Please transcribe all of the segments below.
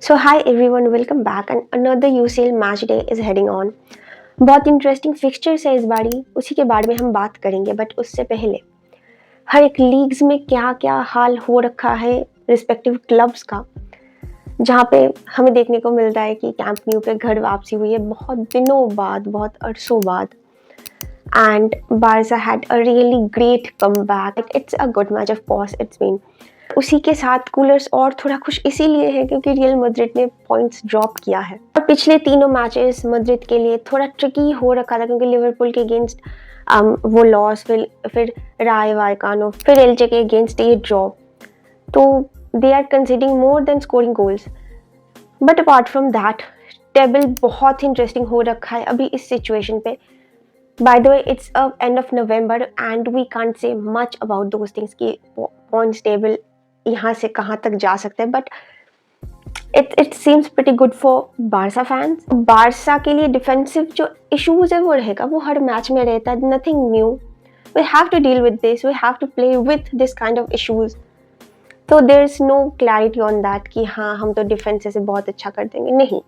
So hi everyone, welcome back and another UCL match day is heading on. बहुत interesting fixtures है इस बारी, उसी के बारे में हम बात करेंगे बट उससे पहले हर एक लीग्स में क्या क्या हाल हो रखा है रिस्पेक्टिव क्लब्स का, जहाँ पे हमें देखने को मिलता है कि कैंप न्यू पे घर वापसी हुई है बहुत दिनों बाद, बहुत अरसों बाद. And Barca had a really great comeback. It's a good match, of course. It's been. उसी के साथ कूलर्स और थोड़ा खुश इसीलिए है क्योंकि रियल मैड्रिड ने पॉइंट्स ड्रॉप किया है और पिछले तीनों मैचेस मैड्रिड के लिए थोड़ा ट्रिकी हो रखा था क्योंकि लिवरपूल के अगेंस्ट वो लॉस, फिर राय वायकानो, फिर एल्चे के अगेंस्ट ये ड्रॉ. तो they are conceding more than scoring goals. But apart from that table बहुत इंटरेस्टिंग हो रखा है अभी इस सिचुएशन पे. By the way, it's end of November and we can't say much about those things कि points table यहाँ से कहाँ तक जा सकते हैं, but it seems pretty good for Barca fans. Barca के लिए डिफेंसिव जो इश्यूज है वो रहेगा, वो हर मैच में रहता है, nothing new. We have to deal with this, we have to play with this kind of issues. तो there is no clarity on that कि हाँ हम तो डिफेंस से बहुत अच्छा कर देंगे, नहीं.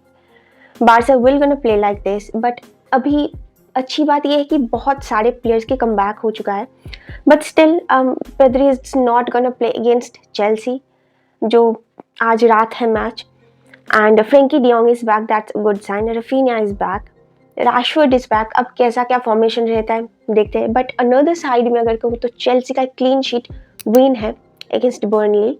Barca will gonna play like this, but अभी अच्छी बात यह है कि बहुत सारे प्लेयर्स के कमबैक हो चुका है. But still Pedri is not gonna play against Chelsea, जो आज रात है match. And Frenkie de Jong is back, that's a good sign. Raphinha is back, Rashford is back. अब कैसा क्या फॉर्मेशन रहता है देखते हैं. बट अनदर साइड में अगर कहूँ तो चेल्सी का क्लीन शीट विन है अगेंस्ट बर्नली.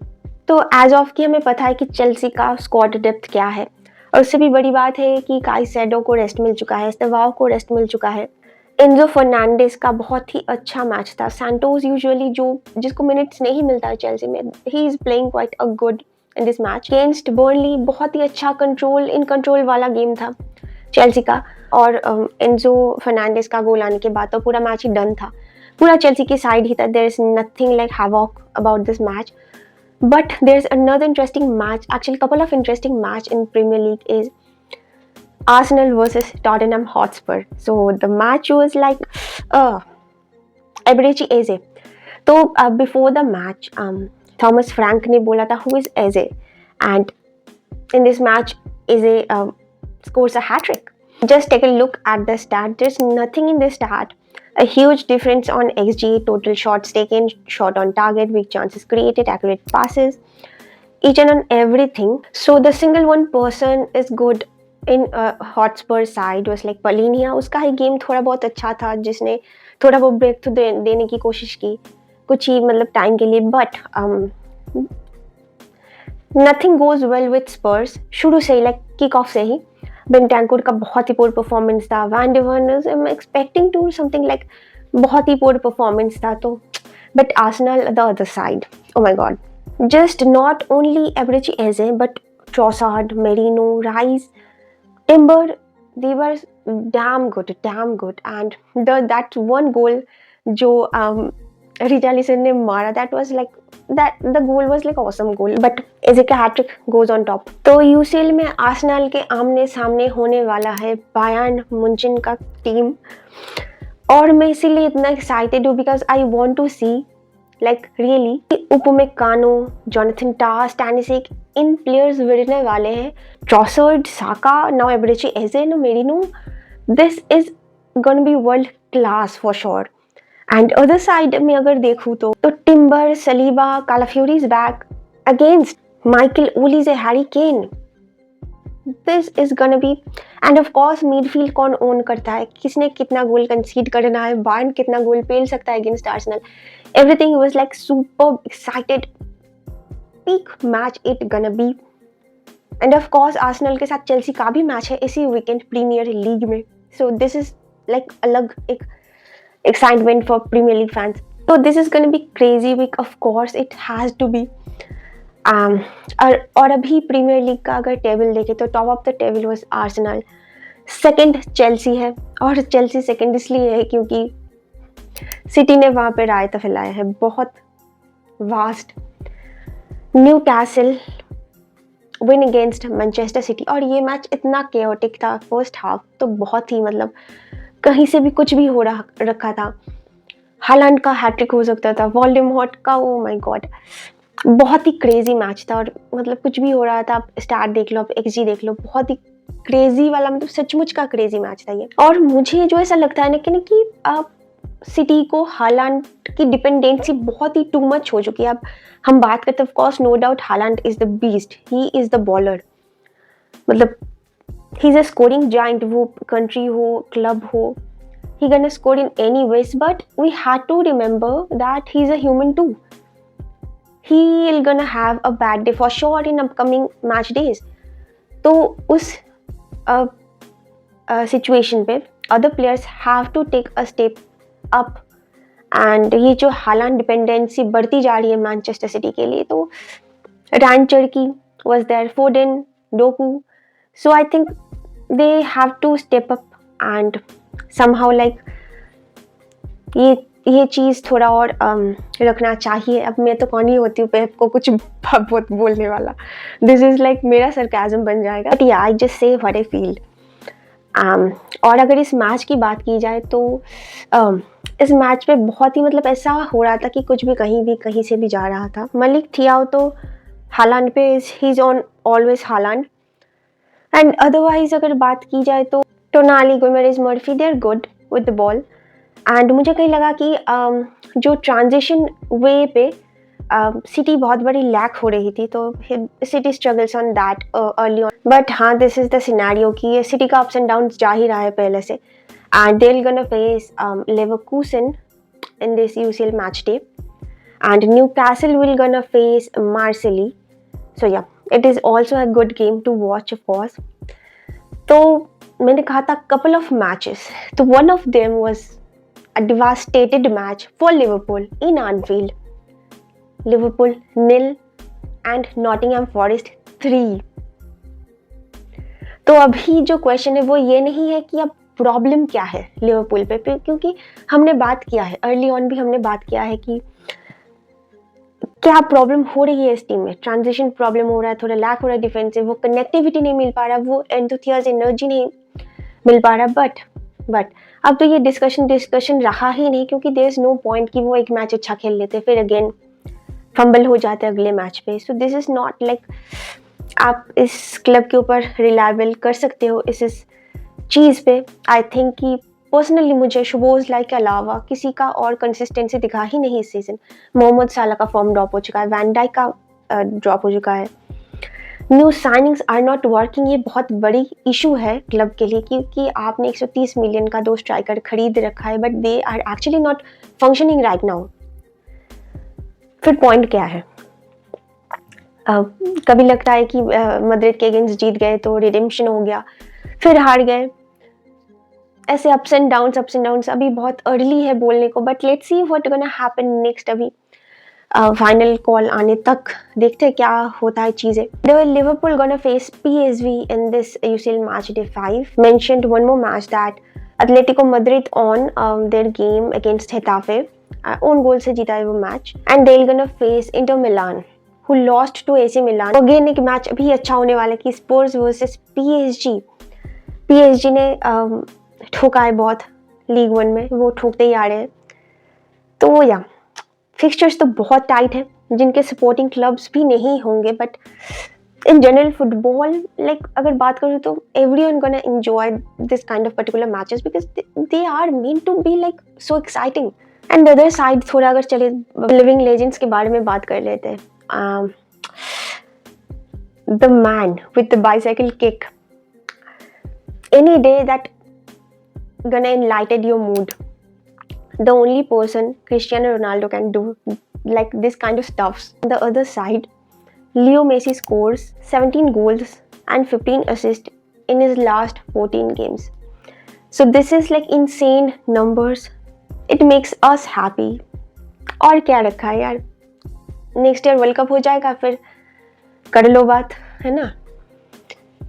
तो एज ऑफ की हमें पता है कि चेल्सी का स्क्वाड डेप्थ क्या है. और उससे भी बड़ी बात है कि काइसेडो को रेस्ट मिल चुका है, एस्तेवाओ को रेस्ट मिल चुका है. एंजो फर्नांडिस का बहुत ही अच्छा मैच था. सैंटोस यूजुअली जिसको मिनट्स नहीं मिलता है चेल्सी में, he is playing quite a good in this match against Burnley. बहुत ही अच्छा कंट्रोल वाला गेम था चेल्सी का. और एंजो फर्नांडिस का गोल आने के बाद तो पूरा मैच ही डन था, पूरा चेल्सी की साइड ही था. There is nothing like havoc about this match. But there's another interesting match, actually couple of interesting match in Premier League is Arsenal versus Tottenham Hotspur. So the match was like Eberechi Eze. So before the match, Thomas Frank ने बोला था who is Eze, and in this match Eze scores a hat-trick. Just take a look at the stat. There's nothing in the stat. A huge difference on XG, total shots taken, shot on target, big chances created, accurate passes, each and on everything. So the single one person is good in Hotspur side was like Palhinha. उसका ही game थोड़ा बहुत अच्छा था, जिसने थोड़ा बहुत break through देने की कोशिश की कुछ ही मतलब टाइम के लिए. But nothing goes well with Spurs शुरू से ही, लाइक किक ऑफ से ही. बेंटांकुर का बहुत ही पोर परफॉर्मेंस था. Van de Ven's I am expecting to something like बहुत ही पोर परफॉर्मेंस था. तो but Arsenal the other side, oh my God, just not only Eberechi Eze but Trossard, Merino, Rice, Timber, they were damn good. And that one goal जो Richarlison ने मारा, that was like the goal was like awesome goal, but Ezek hat-trick goes on top. तो UCL में Arsenal के आमने सामने होने वाला है बायर्न मुंचन का टीम. और मैं इसीलिए इतना एक्साइटेड हूँ because I want to see like really Upamecano, Jonathan Tah, Stanisic, इन प्लेयर्स विड़ने वाले हैं. Trossard, Saka, now Eberechi Eze, no Merino. This is gonna be world class for sure. And other side में अगर देखूँ तो Timber, Saliba, Calafiori is back against Michael Olise, Harry Kane. This is gonna be. And of course midfield कौन own करता है, किसने कितना गोल कंसीड करना है, बायर्न कितना गोल पेल सकता है against Arsenal. Everything was like super excited. Peak match it gonna be. And of course Arsenal के साथ चेल्सी का भी मैच है इसी वीकेंड प्रीमियर लीग में. सो दिस इज लाइक अलग एक excitement for Premier League fans. So this is going to be crazy week, of course it has to be. और अभी प्रीमियर लीग का अगर टेबल देखें तो top of the table was Arsenal, second Chelsea है. और चेल्सी सेकंड इसलिए है क्योंकि सिटी ने वहाँ पे रायता फैलाया है बहुत vast. New castle win against Manchester city. और ये मैच इतना केओटिक था फर्स्ट हाफ, तो बहुत ही मतलब कहीं से भी कुछ भी हो रखा था. हालैंड का हैट्रिक हो सकता था, वोल्डेमॉर्ट का, ओ माय गॉड. बहुत ही क्रेजी मैच था और मतलब कुछ भी हो रहा था, आप स्टार देख लो, आप एक्सजी देख लो, बहुत ही क्रेजी वाला, मतलब सचमुच का क्रेजी मैच था ये। और मुझे जो ऐसा लगता है ना कि आप सिटी को हालांड की डिपेंडेंसी बहुत ही टू मच हो चुकी है। अब हम बात करते हैं, of course no doubt Haaland is the beast, he is the baller, मतलब he is a scoring giant, वो कंट्री हो क्लब हो, he gonna score in any ways, but we had to remember that he's a human too. He'll gonna have a bad day for sure in upcoming match days. तो उस situation पे other players have to take a step up, and ये जो हालांड dependency बढ़ती जा रही है Manchester city के लिए, तो रैन चर्की was there, Foden, Doku, so I think they have to step up and somehow like ये चीज़ थोड़ा और रखना चाहिए। अब मैं तो कौन ही होती हूँ पेप को कुछ बहुत बोलने वाला, दिस इज़ लाइक मेरा सरकाज़म बन जाएगा, बट या I just say what I feel. और अगर इस मैच की बात की जाए तो इस मैच पे बहुत ही मतलब ऐसा हो रहा था कि कुछ भी कहीं से भी जा रहा था। मलिक थियाओ तो हालांड पे he is on always Haaland, and otherwise अगर बात की जाए तो Tonali, Guimaraes, Murphy, they are good with the ball. And मुझे कहीं लगा कि जो ट्रांजिशन वे पे सिटी बहुत बड़ी लैक हो रही थी, तो City struggles on that early on, but हाँ दिस इज द सिनेरियो कि सिटी का अप्स एंड डाउन जा ही रहा है पहले से, and they will gonna face Leverkusen in this UCL match day, and Newcastle will gonna face Marseille, so yeah it is also a good game to watch of course. तो मैंने कहा था कपल ऑफ मैचेस, तो one of them was a devastated match for Liverpool in Anfield. Liverpool 0 and Nottingham Forest 3. तो अभी जो question है वो ये नहीं है कि अब प्रॉब्लम क्या है लिवरपूल पे, क्योंकि हमने बात किया है अर्ली ऑन भी, हमने बात किया है कि क्या प्रॉब्लम हो रही है इस टीम में, ट्रांजिशन प्रॉब्लम हो रहा है, थोड़ा लैक हो रहा है डिफेंसिव, वो कनेक्टिविटी नहीं मिल पा रहा, वो एंथुसियाज्म एनर्जी नहीं मिल पा रहा, बट अब तो ये डिस्कशन रहा ही नहीं, क्योंकि देयर इज नो पॉइंट कि वो एक मैच अच्छा खेल लेते फिर अगेन फंबल हो जाते अगले मैच पे। So this is not like आप इस क्लब के ऊपर रिलायबल कर सकते हो इस चीज़ पे। आई थिंक कि पर्सनली मुझे शुबोज़लाई के अलावा किसी का और कंसिस्टेंसी दिखा ही नहीं इस सीज़न। मोहम्मद साला का फॉर्म ड्रॉप हो चुका है, वैन डाइक का ड्रॉप हो चुका है, new signings are not working, ये बहुत बड़ी इशू है क्लब के लिए, क्योंकि आपने 130 मिलियन का 2 स्ट्राइकर खरीद रखा है, but they are actually not functioning right now. फिर पॉइंट क्या है? कभी लगता है कि मद्रिद के अगेंस्ट जीत गए तो रिडेम्पशन हो गया, फिर हार गए, ऐसे अप्स एंड डाउन्स। अभी बहुत अर्ली है बोलने को, but let's see what gonna happen next. अभी फाइनल कॉल आने तक देखते हैं क्या होता है चीजें। Liverpool gonna face PSV in this UCL match day 5। Mentioned one more match that Atletico Madrid on their game against Getafe, own goal से जीता है वो match, and they will gonna face Inter Milan who lost to AC Milan. Again एक match अभी अच्छा होने वाला है कि स्पर्स वर्सेस पीएसजी ने ठोका है बहुत लीग 1 में, वो ठोकते ही आ रहे हैं। तो या फिक्सचर्स तो बहुत टाइट है, जिनके सपोर्टिंग क्लब्स भी नहीं होंगे, but in general football like अगर बात करूँ तो everyone gonna enjoy this kind of particular matches because they are mean to be like so exciting. And other side थोड़ा अगर चले लिविंग लेजेंड्स के बारे में बात कर लेते हैं, the man with the bicycle kick, any day that gonna enlighten your mood, the only person Cristiano Ronaldo can do like this kind of stuffs. On the other side, Leo Messi scores 17 goals and 15 assists in his last 14 games. So this is like insane numbers. It makes us happy. और क्या रखा है यार, next year world cup हो जाएगा, फिर कर लो बात, है ना।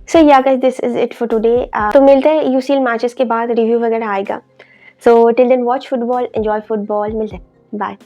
सो या guys, this is it for today. तो मिलते हैं यूसीएल मैचेस के बाद, रिव्यू वगैरह आएगा। So till then watch football, enjoy football, मिलते हैं, बाय।